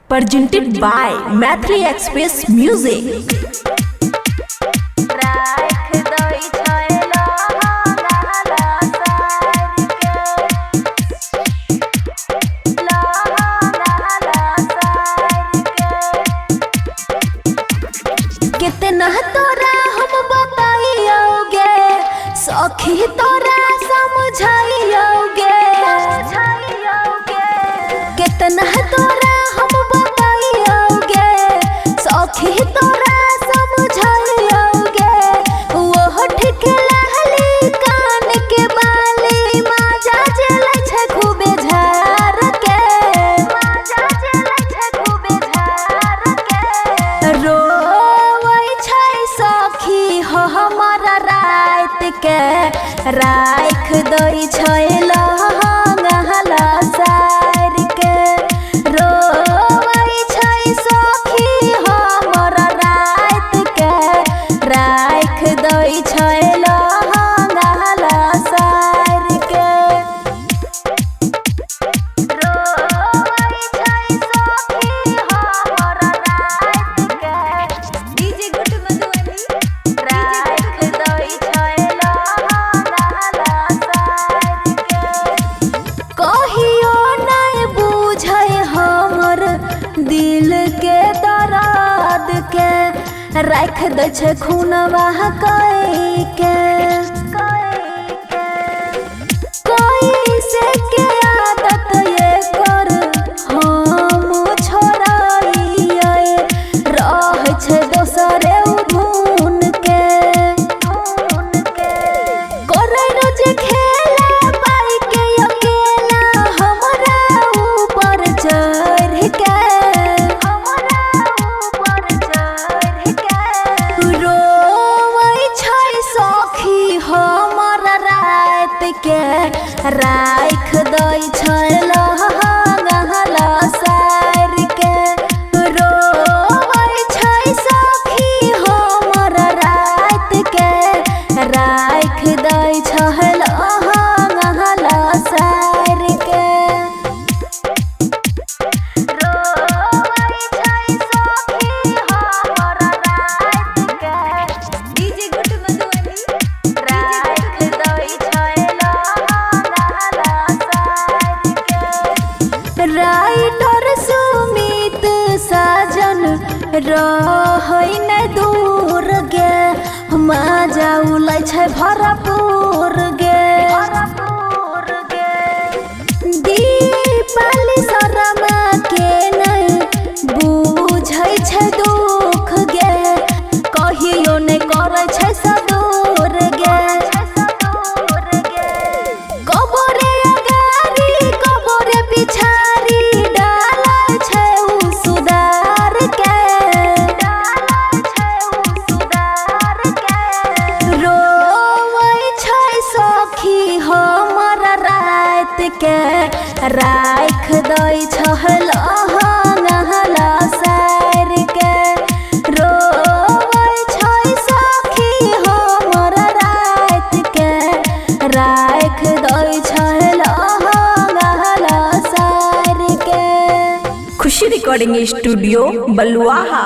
presented by Mathri Express Music. कितना तोरा हम बताइयोगे सखी तोरा समझाइयोगे कितना तोरा हम बताइयोगे सखी तोरा समझाइयोगे वो ठीक लहली कान के बाली माजा जलै छै खूबे झार के माजा जलै छै खूबे झार के रो हमारा रात के राख दई छै लहंगा सार के रोवै छै सखी हमारा रात के राख दई छै लहंगा सार के रोवै छै सखी हमारा रात के डीजे गुड मधुबनी कहियो नहीं बुझे हमर दिल के दर्द के रख दे छै खूनवा के कैसे के आदत ये कर हम छोड़ाइए रह छै दोसरे धुन के करे रोज खेला पाई के अकेला हमरा ऊपर चढ़ के रोवै छै सखी हमर रात के राख दै छै लहंगा सार के रोवै छै सखी हमर रात के राख दै छै लहंगा सार के रोवै छै सखी हमर रात के डीजे गुड मधुबनी राख दै छै लहंगा सार के राइटर सुमित साजन रहै नै दूर गे माजा उलै छै भरपूर गे दीपाली शर्मा के नहीं बुझै छै दुख गे कहियो नहीं करै छै सदूर गे कबरे अगारी कबरे पिछारी डालै छै उ सुधार के रोवै छै सखी हमर रात के राख दै छै लहंगा सार के रोवै छै सखी हमर रात के राख दै छै लहंगा सार के खुशी रिकॉर्डिंग स्टूडियो बलुआहा।